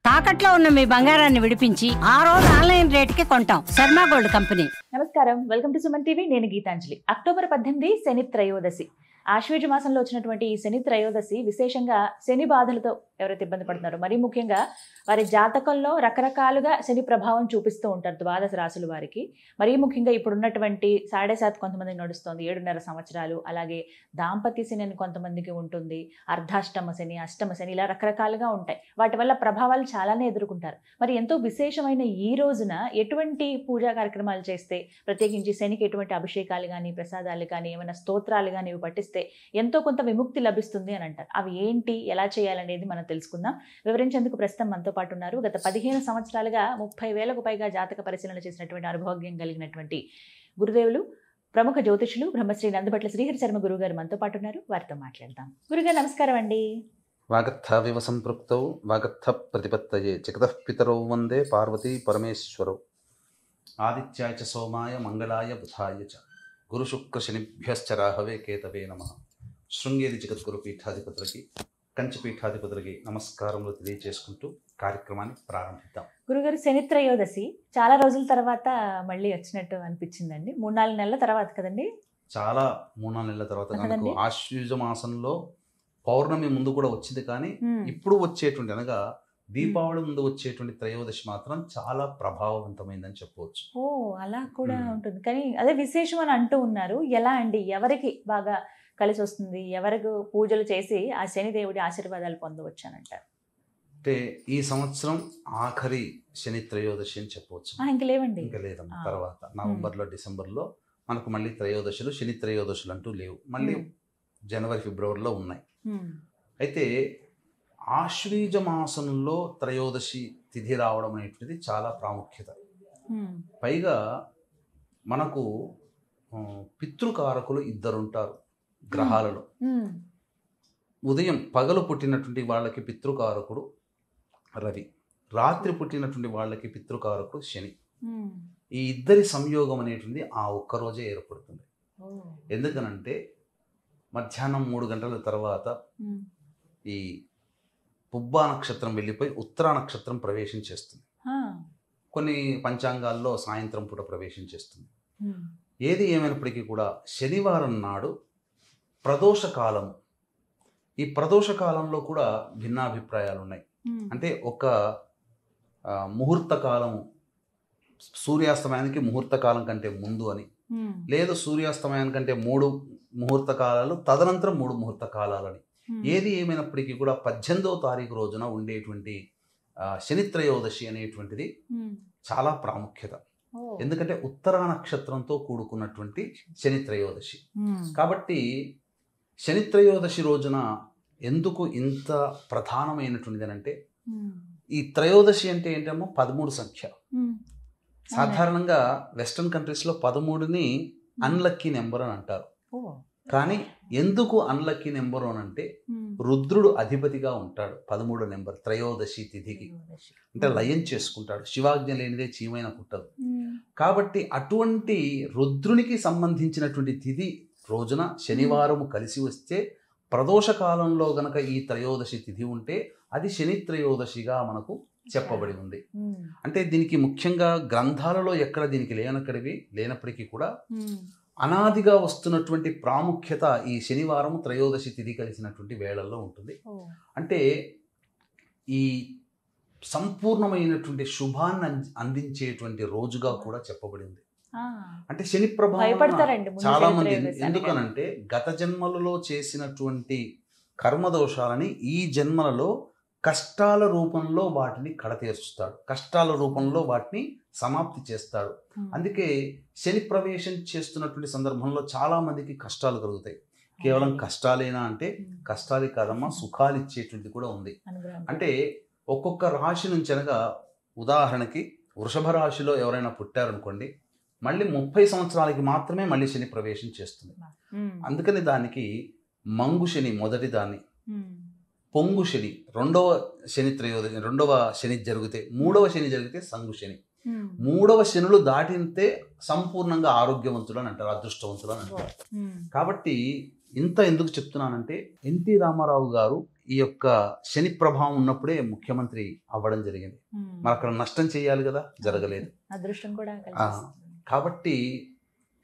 తాకట్లో ఉన్న మీ బంగారాన్ని విడిపించి ఆ రోజు ఆన్లైన్ రేటుకి కొంటాం. Sharma gold company. నమస్కారం, వెల్కమ్ టు సుమన్ టీవీ. నేను గీతాంజలి. అక్టోబర్ 18 శని త్రయోదశి. ఆశ్వేజ మాసంలో వచ్చినటువంటి ఈ శని త్రయోదశి విశేషంగా శని బాధలతో ఎవరైతే ఇబ్బంది పడుతున్నారో, మరీ ముఖ్యంగా వారి జాతకంలో రకరకాలుగా శని ప్రభావం చూపిస్తూ ఉంటారు ద్వాదశ రాశుల వారికి. మరీ ముఖ్యంగా ఇప్పుడు ఉన్నటువంటి 7.5 కొంతమందికి నడుస్తుంది, 7.5 సంవత్సరాలు. అలాగే దాంపత్య శని అని కొంతమందికి ఉంటుంది, అర్ధాష్టమ శని, అష్టమ శని, ఇలా రకరకాలుగా ఉంటాయి. వాటి వల్ల ప్రభావాలు చాలానే ఎదుర్కొంటారు. మరి ఎంతో విశేషమైన ఈ రోజున ఎటువంటి పూజా కార్యక్రమాలు చేస్తే, ప్రత్యేకించి శనికి ఎటువంటి అభిషేకాలు కానీ, ప్రసాదాలు కానీ, ఏమైనా స్తోత్రాలు కానీ ఇవి పట్టిస్తే ఎంతో కొంత విముక్తి లభిస్తుంది అని అంటారు. అవి ఏంటి, ఎలా చేయాలనేది మనం తెలుసుకుందాం. వివరించేందుకు ప్రస్తుతం మనతో పాటు ఉన్నారు గత 15 సంవత్సరాలుగా 30,000కు పైగా జాతక పరిశీలన చేసినటువంటి అనుభవజ్ఞం కలిగినటువంటి గురుదేవులు, ప్రముఖ జ్యోతిషులు బ్రహ్మశ్రీ నందబట్ల శ్రీహరి శర్మ గురువు గారు మనతో పాటు ఉన్నారు. వారితో మాట్లాడదాం. గురుగారు నమస్కారం అండి. వాగర్థావివ సంపృక్తౌ వాగర్థ ప్రతిపత్తయే జగతః పితరౌ వందే పార్వతీ పరమేశ్వరౌ ఆదిత్యాయ చ సోమాయ మంగళాయ బుధాయ చ గురు శుక్ర శనిభ్యశ్చ రాహవే కేతవే నమః. శృంగేరి జగద్గురు పీఠాధిపతులకి, కంచి పీఠాధిపతులకి నమస్కారములు తెలియజేసుకుంటూ కార్యక్రమాన్ని ప్రారంభిద్దాం. గురుగారు, శని త్రయోదశి చాలా రోజుల తర్వాత మళ్ళీ వచ్చినట్టు అనిపించిందండి. 3-4 నెలల తర్వాత కదండి? చాలా 3-4 నెలల తర్వాత మనకు ఆశ్వయుజ మాసంలో పౌర్ణమి ముందు కూడా వచ్చింది, కానీ ఇప్పుడు వచ్చేటువంటి అనగా దీపావళి ముందు వచ్చేటువంటి త్రయోదశి మాత్రం చాలా ప్రభావవంతమైందని చెప్పవచ్చు. ఓ, అలా కూడా ఉంటుంది. కానీ అదే విశేషం అని అంటూ ఉన్నారు. ఎలా అండి, ఎవరికి బాగా కలిసి వస్తుంది, ఎవరికి పూజలు చేసి ఆ శనిదేవుడి ఆశీర్వాదాలు పొందవచ్చు అని అంటారు? అంటే ఈ సంవత్సరం ఆఖరి శని త్రయోదశి అని చెప్పవచ్చు. ఇంకా లేవండి, ఇంకా లేదమ్మా. తర్వాత నవంబర్లో, డిసెంబర్లో మనకు మళ్ళీ త్రయోదశులు, శని త్రయోదశులు అంటూ లేవు. మళ్ళీ జనవరి, ఫిబ్రవరిలో ఉన్నాయి. అయితే ఆశ్వీజ మాసంలో త్రయోదశి తిథి రావడం అనేటువంటిది చాలా ప్రాముఖ్యత. పైగా మనకు పితృకారకులు 2 ఉంటారు గ్రహాలలో. ఉదయం పగలు పుట్టినటువంటి వాళ్ళకి పితృకారకుడు రవి, రాత్రి పుట్టినటువంటి వాళ్ళకి పితృకారకుడు శని. ఈ ఇద్దరి సంయోగం అనేటువంటి ఆ ఒక్కరోజే ఏర్పడుతుంది. ఎందుకనంటే మధ్యాహ్నం 3 గంటల తర్వాత ఈ పుబ్బా నక్షత్రం వెళ్ళిపోయి ఉత్తరా నక్షత్రం ప్రవేశం చేస్తుంది. కొన్ని పంచాంగాల్లో సాయంత్రం పూట ప్రవేశం చేస్తుంది. ఏది ఏమైనప్పటికీ కూడా శనివారం నాడు ప్రదోష కాలం. ఈ ప్రదోష కాలంలో కూడా భిన్నాభిప్రాయాలు ఉన్నాయి. అంటే ఒక ముహూర్త కాలం, సూర్యాస్తమయానికి ముహూర్త కాలం కంటే ముందు అని, లేదు సూర్యాస్తమయానికంటే 3 ముహూర్త కాలాలు, తదనంతరం 3 ముహూర్త కాలాలని. ఏది ఏమైనప్పటికీ కూడా 18వ తారీఖు రోజున ఉండేటువంటి శని త్రయోదశి అనేటువంటిది చాలా ప్రాముఖ్యత. ఎందుకంటే ఉత్తరా నక్షత్రంతో కూడుకున్నటువంటి శని త్రయోదశి. కాబట్టి శని త్రయోదశి రోజున ఎందుకు ఇంత ప్రధానమైనటువంటిది అంటే, ఈ త్రయోదశి అంటే ఏంటేమో 13 సంఖ్య. సాధారణంగా వెస్టర్న్ కంట్రీస్లో 13ని అన్లక్కీ నెంబర్ అని అంటారు. కానీ ఎందుకు అన్లక్కీ నెంబర్ అని అంటే, రుద్రుడు అధిపతిగా ఉంటాడు 13 నెంబర్ త్రయోదశి తిథికి. అంటే లయం చేసుకుంటాడు, శివాజ్ఞ లేనిదే చీమైన పుట్టదు. కాబట్టి అటువంటి రుద్రునికి సంబంధించినటువంటి తిథి రోజున శనివారం కలిసి వస్తే, ప్రదోష కాలంలో గనక ఈ త్రయోదశి తిథి ఉంటే అది శని త్రయోదశిగా మనకు చెప్పబడి ఉంది. అంటే దీనికి ముఖ్యంగా గ్రంథాలలో ఎక్కడ దీనికి లేనప్పటికీ కూడా అనాదిగా వస్తున్నటువంటి ప్రాముఖ్యత ఈ శనివారం త్రయోదశి తిథి కలిసినటువంటి వేళల్లో ఉంటుంది. అంటే ఈ సంపూర్ణమైనటువంటి శుభాన్ని అందించేటువంటి రోజుగా కూడా చెప్పబడింది. అంటే శని ప్రభావం చాలా మంది, ఎందుకనంటే గత జన్మలలో చేసినటువంటి కర్మదోషాలని ఈ జన్మలలో కష్టాల రూపంలో వాటిని కడతీర్చుతాడు, కష్టాల రూపంలో వాటిని సమాప్తి చేస్తాడు. అందుకే శని ప్రవేశం చేస్తున్నటువంటి సందర్భంలో చాలా మందికి కష్టాలు కలుగుతాయి. కేవలం కష్టాలేనా అంటే కష్టాలే కాదమ్మా, సుఖాలు ఇచ్చేటువంటి కూడా ఉంది. అంటే ఒక్కొక్క రాశి నుంచి అనగా, ఉదాహరణకి వృషభ రాశిలో ఎవరైనా పుట్టారనుకోండి, మళ్ళీ 30 సంవత్సరాలకి మాత్రమే మళ్ళీ శని ప్రవేశం చేస్తుంది. అందుకని దానికి మంగు శని మొదటి దాన్ని, పొంగు శని రెండవ శని త్రయోదశి, రెండవ శని జరిగితే, 3వ శని జరిగితే సంగు శని. 3వ శనులు దాటితే సంపూర్ణంగా ఆరోగ్యవంతులు అని అంటారు, అదృష్టవంతులు అని అంటారు. కాబట్టి ఇంత ఎందుకు చెప్తున్నానంటే ఎన్టీ రామారావు గారు ఈ యొక్క శని ప్రభావం ఉన్నప్పుడే ముఖ్యమంత్రి అవ్వడం జరిగింది. మరి అక్కడ నష్టం చేయాలి కదా, జరగలేదు. అదృష్టం కూడా కాబట్టి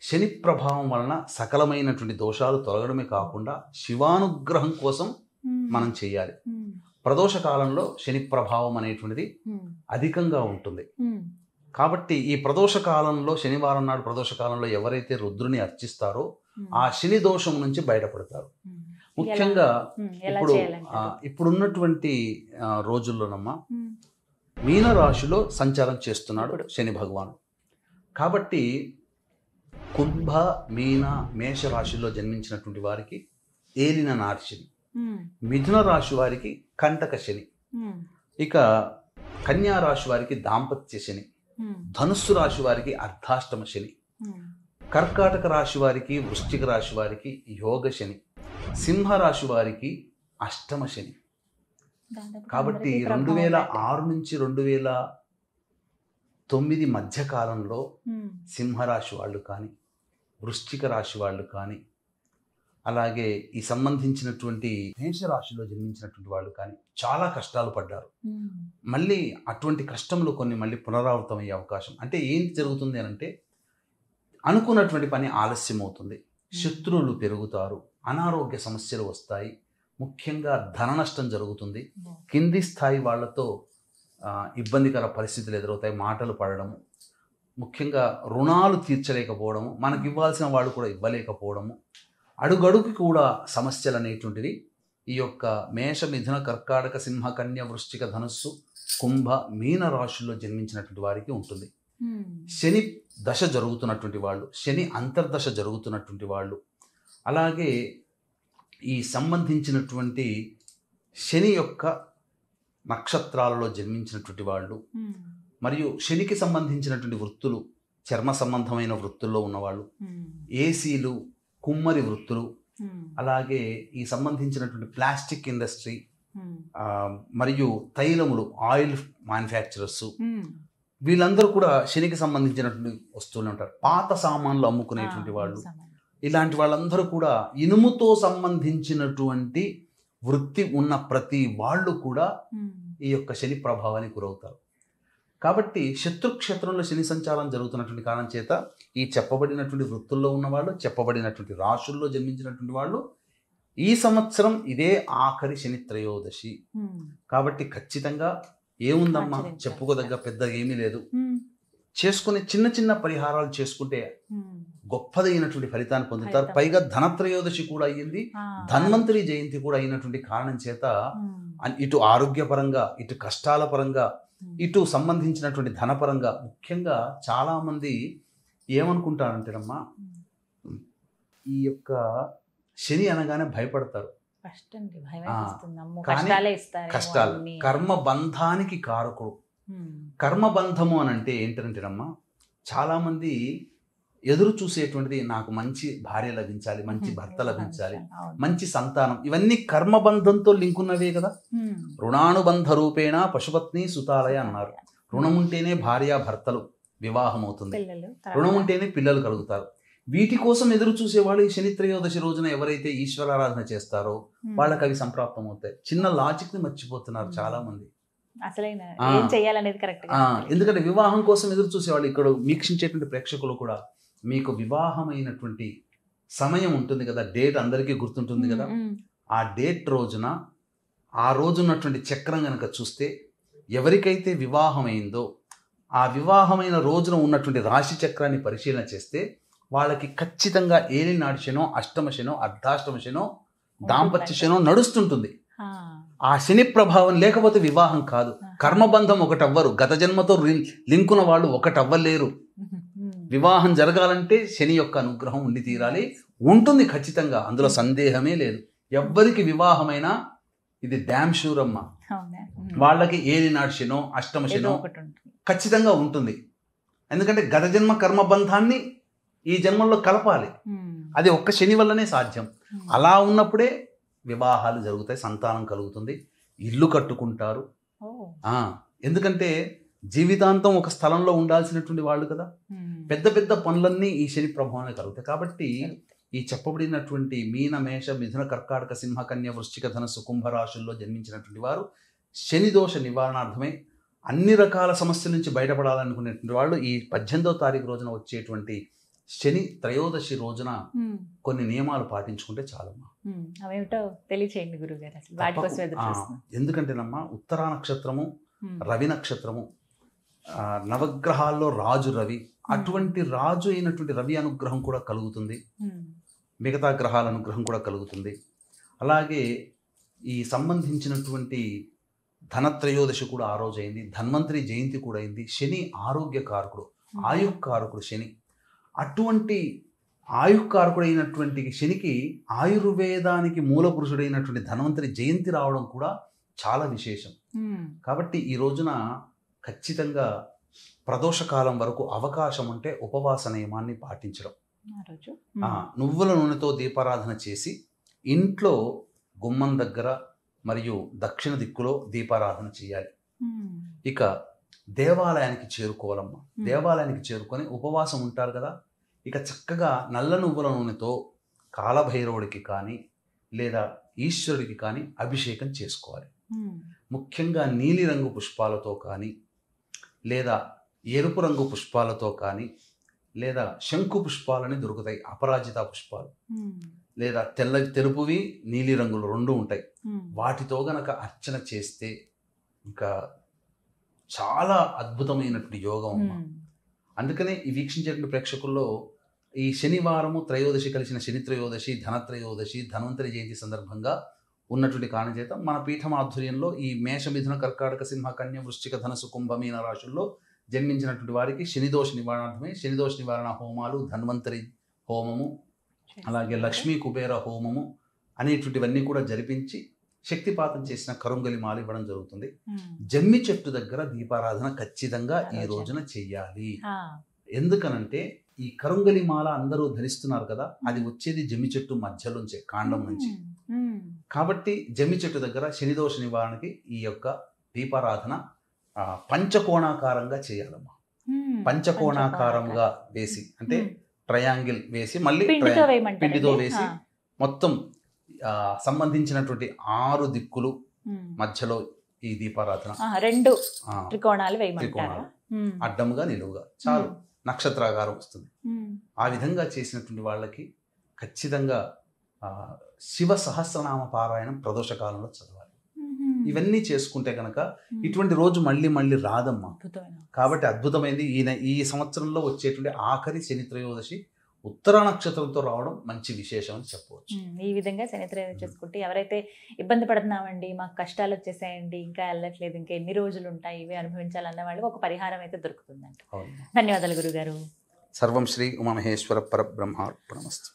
శని ప్రభావం వలన సకలమైనటువంటి దోషాలు తొలగడమే కాకుండా శివానుగ్రహం కోసం మనం చేయాలి. ప్రదోష కాలంలో శని ప్రభావం అనేటువంటిది అధికంగా ఉంటుంది. కాబట్టి ఈ ప్రదోష కాలంలో, శనివారం నాడు ప్రదోష కాలంలో ఎవరైతే రుద్రుని అర్చిస్తారో ఆ శని దోషం నుంచి బయటపడతారు. ముఖ్యంగా ఇప్పుడున్నటువంటి రోజుల్లోనమ్మా మీన రాశిలో సంచారం చేస్తున్నాడు శని భగవాను. కాబట్టి కుంభ, మీన, మేష రాశిలో జన్మించినటువంటి వారికి ఏలిన నాటి శని, మిథున రాశి వారికి కంటక శని, ఇక కన్యా రాశి వారికి దాంపత్య శని, ధనుస్సు రాశి వారికి అర్ధాష్టమ శని, కర్కాటక రాశి వారికి, వృశ్చిక రాశి వారికి యోగ శని, సింహరాశి వారికి అష్టమ శని. కాబట్టి 2006 నుంచి 2009 మధ్య కాలంలో సింహరాశి వాళ్ళు కానీ, వృశ్చిక రాశి వాళ్ళు కానీ, అలాగే ఈ సంబంధించినటువంటి మేషరాశిలో జన్మించినటువంటి వాళ్ళు కానీ చాలా కష్టాలు పడ్డారు. మళ్ళీ అటువంటి కష్టములు కొన్ని మళ్ళీ పునరావృతం అయ్యే అవకాశం. అంటే ఏంటి జరుగుతుంది అని అంటే, అనుకున్నటువంటి పని ఆలస్యం అవుతుంది, శత్రువులు పెరుగుతారు, అనారోగ్య సమస్యలు వస్తాయి, ముఖ్యంగా ధన నష్టం జరుగుతుంది, కింది స్థాయి వాళ్ళతో ఇబ్బందికర పరిస్థితులు ఎదురవుతాయి, మాటలు పడడము, ముఖ్యంగా రుణాలు తీర్చలేకపోవడము, మనకి ఇవ్వాల్సిన వాళ్ళు కూడా ఇవ్వలేకపోవడము, అడుగడుగు కూడా సమస్యలు అనేటువంటివి ఈ యొక్క మేష, మిథున, కర్కాటక, సింహ, కన్య, వృశ్చిక, ధనుస్సు, కుంభ, మీన రాశుల్లో జన్మించినటువంటి వారికి ఉంటుంది. శని దశ జరుగుతున్నటువంటి వాళ్ళు, శని అంతర్దశ జరుగుతున్నటువంటి వాళ్ళు, అలాగే ఈ సంబంధించినటువంటి శని యొక్క నక్షత్రాలలో జన్మించినటువంటి వాళ్ళు, మరియు శనికి సంబంధించినటువంటి వృత్తులు, చర్మ సంబంధమైన వృత్తుల్లో ఉన్నవాళ్ళు, ఏసీలు, కుమ్మరి వృత్తులు, అలాగే ఈ సంబంధించినటువంటి ప్లాస్టిక్ ఇండస్ట్రీ, మరియు తైలములు, ఆయిల్ మ్యానుఫ్యాక్చరర్స్, వీళ్ళందరూ కూడా శనికి సంబంధించినటువంటి వస్తువులు ఉంటారు. పాత సామాన్లు అమ్ముకునేటువంటి వాళ్ళు, ఇలాంటి వాళ్ళందరూ కూడా ఇనుముతో సంబంధించినటువంటి వృత్తి ఉన్న ప్రతి వాళ్ళు కూడా ఈ యొక్క శని ప్రభావానికి గురవుతారు. కాబట్టి శత్రుక్షేత్రంలో శని సంచారం జరుగుతున్నటువంటి కారణం చేత ఈ చెప్పబడినటువంటి వృత్తుల్లో ఉన్నవాళ్ళు, చెప్పబడినటువంటి రాశుల్లో జన్మించినటువంటి వాళ్ళు ఈ సంవత్సరం ఇదే ఆఖరి శని త్రయోదశి. కాబట్టి ఖచ్చితంగా ఏముందమ్మా, చెప్పుకోదగ్గ పెద్ద ఏమీ లేదు. చేసుకునే చిన్న చిన్న పరిహారాలు చేసుకుంటే గొప్పదైనటువంటి ఫలితాన్ని పొందుతారు. పైగా ధనత్రయోదశి కూడా అయ్యింది, ధన్వంతరి జయంతి కూడా అయినటువంటి కారణం చేత ఇటు ఆరోగ్యపరంగా, ఇటు కష్టాల పరంగా, ఇటు సంబంధించినటువంటి ధనపరంగా, ముఖ్యంగా చాలామంది ఏమనుకుంటారంటేనమ్మా, ఈ యొక్క శని అనగానే భయపడతారు. కష్టాలు కర్మబంధానికి కారకుడు. కర్మబంధము అని అంటే ఏంటంటేనమ్మా, చాలామంది ఎదురు చూసేటువంటిది నాకు మంచి భార్య లభించాలి, మంచి భర్త లభించాలి, మంచి సంతానం, ఇవన్నీ కర్మబంధంతో లింక్ ఉన్నవే కదా. రుణానుబంధ రూపేణ పశుపత్ని సుతాలయ అన్నారు. రుణం ఉంటేనే భార్య భర్తలు వివాహం అవుతుంది, రుణం ఉంటేనే పిల్లలు కలుగుతారు. వీటి కోసం ఎదురు చూసేవాళ్ళు ఈ శని త్రయోదశి రోజున ఎవరైతే ఈశ్వరారాధన చేస్తారో వాళ్ళకి అవి సంప్రాప్తం అవుతాయి. చిన్న లాజిక్ ని మర్చిపోతున్నారు చాలా మంది. ఎందుకంటే వివాహం కోసం ఎదురు చూసేవాళ్ళు, ఇక్కడ వీక్షించేటువంటి ప్రేక్షకులు కూడా, మీకు వివాహమైనటువంటి సమయం ఉంటుంది కదా, డేట్ అందరికీ గుర్తుంటుంది కదా, ఆ డేట్ రోజున, ఆ రోజున్నటువంటి చక్రం కనుక చూస్తే ఎవరికైతే వివాహమైందో ఆ వివాహమైన రోజున ఉన్నటువంటి రాశి చక్రాన్ని పరిశీలన చేస్తే వాళ్ళకి ఖచ్చితంగా ఏలినాటి శనో, అష్టమ శనో, అర్ధాష్టమ శనో, దాంపత్య శనో నడుస్తుంటుంది. ఆ శని ప్రభావం లేకపోతే వివాహం కాదు. కర్మబంధం ఒకటవ్వరు, గత జన్మతో లింకున్న వాళ్ళు ఒకటవ్వలేరు. వివాహం జరగాలంటే శని యొక్క అనుగ్రహం ఉండి తీరాలి. ఉంటుంది ఖచ్చితంగా, అందులో సందేహమే లేదు. ఎవ్వరికి వివాహమైనా ఇది డ్యామ్ షూర్ అమ్మ, వాళ్ళకి ఏలినాడు శనో, అష్టమ శనో ఖచ్చితంగా ఉంటుంది. ఎందుకంటే గత జన్మ కర్మబంధాన్ని ఈ జన్మల్లో కలపాలి, అది ఒక్క శని వల్లనే సాధ్యం. అలా ఉన్నప్పుడే వివాహాలు జరుగుతాయి, సంతానం కలుగుతుంది, ఇల్లు కట్టుకుంటారు. ఎందుకంటే జీవితాంతం ఒక స్థలంలో ఉండాల్సినటువంటి వాళ్ళు కదా. పెద్ద పెద్ద పనులన్నీ ఈ శని ప్రభావాన్ని కలుగుతాయి. కాబట్టి ఈ చెప్పబడినటువంటి మీన, మేష, మిథున, కర్కాటక, సింహ, కన్య, వృశ్చిక, ధనస్సు, కుంభరాశుల్లో జన్మించినటువంటి వారు శని దోష నివారణార్థమై అన్ని రకాల సమస్యల నుంచి బయటపడాలనుకునేటువంటి వాళ్ళు ఈ 18వ తారీఖు రోజున వచ్చేటువంటి శని త్రయోదశి రోజున కొన్ని నియమాలు పాటించుకుంటే చాలమ్మా. అవేమిటో తెలియచేయండి గురుగారు, అసలు వాటి కోసం ఎదురు చూస్తున్నాం. ఎందుకంటేనమ్మా ఉత్తరా నక్షత్రము, రవి నక్షత్రము, నవగ్రహాల్లో రాజు రవి, అటువంటి రాజు అయినటువంటి రవి అనుగ్రహం కూడా కలుగుతుంది, మిగతా గ్రహాల అనుగ్రహం కూడా కలుగుతుంది. అలాగే ఈ సంబంధించినటువంటి ధనత్రయోదశి కూడా ఆ రోజు అయింది, ధన్వంతరి జయంతి కూడా అయింది. శని ఆరోగ్యకారకుడు, ఆయుకారకుడు శని. అటువంటి ఆయుకారకుడు అయినటువంటి శనికి ఆయుర్వేదానికి మూల పురుషుడైనటువంటి ధన్వంతరి జయంతి రావడం కూడా చాలా విశేషం. కాబట్టి ఈ రోజున ఖచ్చితంగా ప్రదోషకాలం వరకు అవకాశం ఉంటే ఉపవాస నియమాన్ని పాటించడం, నువ్వుల నూనెతో దీపారాధన చేసి ఇంట్లో గుమ్మం దగ్గర మరియు దక్షిణ దిక్కులో దీపారాధన చేయాలి. ఇక దేవాలయానికి చేరుకోవాలమ్మా. దేవాలయానికి చేరుకొని ఉపవాసం ఉంటారు కదా, ఇక చక్కగా నల్ల నువ్వుల నూనెతో కాలభైరవుడికి కానీ లేదా ఈశ్వరుడికి కానీ అభిషేకం చేసుకోవాలి. ముఖ్యంగా నీలిరంగు పుష్పాలతో కానీ లేదా ఎరుపు రంగు పుష్పాలతో కానీ లేదా శంకు పుష్పాలని దొరుకుతాయి, అపరాజిత పుష్పాలు, లేదా తెలుపువి నీలి రంగులు రెండు ఉంటాయి. వాటితో గనక అర్చన చేస్తే ఇంకా చాలా అద్భుతమైనటువంటి యోగం అమ్మ. అందుకనే ఈ వీక్షించేటువంటి ప్రేక్షకుల్లో ఈ శనివారము త్రయోదశి కలిసిన శని త్రయోదశి, ధనత్రయోదశి, ధన్వంతరి జయంతి సందర్భంగా ఉన్నటువంటి కారణం చేత మన పీఠం ఆధ్వర్యంలో ఈ మేష, మిథున, కర్కాటక, సింహ, కన్య, వృశ్చిక, ధనస్సు, కుంభ, మీన రాశుల్లో జన్మించినటువంటి వారికి శనిదోష నివారణార్థమే శనిదోష నివారణ హోమాలు, ధన్వంతరి హోమము, అలాగే లక్ష్మీ కుబేర హోమము అనేటువంటివన్నీ కూడా జరిపించి శక్తిపాతం చేసిన కరుంగలి మాల ఇవ్వడం జరుగుతుంది. జమ్మి చెట్టు దగ్గర దీపారాధన ఖచ్చితంగా ఈ రోజున చెయ్యాలి. ఎందుకనంటే ఈ కరుంగలి మాల అందరూ ధరిస్తున్నారు కదా, అది వచ్చేది జమ్మి చెట్టు మధ్యలోంచే, కాండం నుంచి. కాబట్టి జమ్మి చెట్టు దగ్గర శనిదోష నివారణకి ఈ యొక్క దీపారాధన పంచకోణాకారంగా చేయాలమ్మా. పంచకోణాకారంగా వేసి, అంటే ట్రయాంగిల్ వేసి మళ్ళీ పిండితో వేసి మొత్తం సంబంధించినటువంటి 6 దిక్కులు మధ్యలో ఈ దీపారాధన, 2 త్రికోణాలు అడ్డంగా నిలువుగా చాలు, నక్షత్రాకారం వస్తుంది. ఆ విధంగా చేసినటువంటి వాళ్ళకి ఖచ్చితంగా శివ సహస్రనామ పారాయణం ప్రదోషకాలంలో చదవాలి. ఇవన్నీ చేసుకుంటే కనుక ఇటువంటి రోజు మళ్ళీ మళ్ళీ రాదమ్మా. కాబట్టి అద్భుతమైంది. ఈ సంవత్సరంలో వచ్చేటువంటి ఆఖరి శని త్రయోదశి ఉత్తర నక్షత్రంతో రావడం మంచి విశేషం అని చెప్పవచ్చు. ఈ విధంగా శని త్రయోదశి చేసుకుంటే ఎవరైతే ఇబ్బంది పడుతున్నామండి, మాకు కష్టాలు వచ్చేసాయండి, ఇంకా వెళ్ళట్లేదు, ఇంకా ఎన్ని రోజులు ఉంటాయి ఇవి అనుభవించాలన్న వాళ్ళకి ఒక పరిహారం అయితే దొరుకుతుందంట. ధన్యవాదాలు గురుగారు. సర్వం శ్రీ ఉమామహేశ్వర పరబ్రహ్మార్పణమస్తు.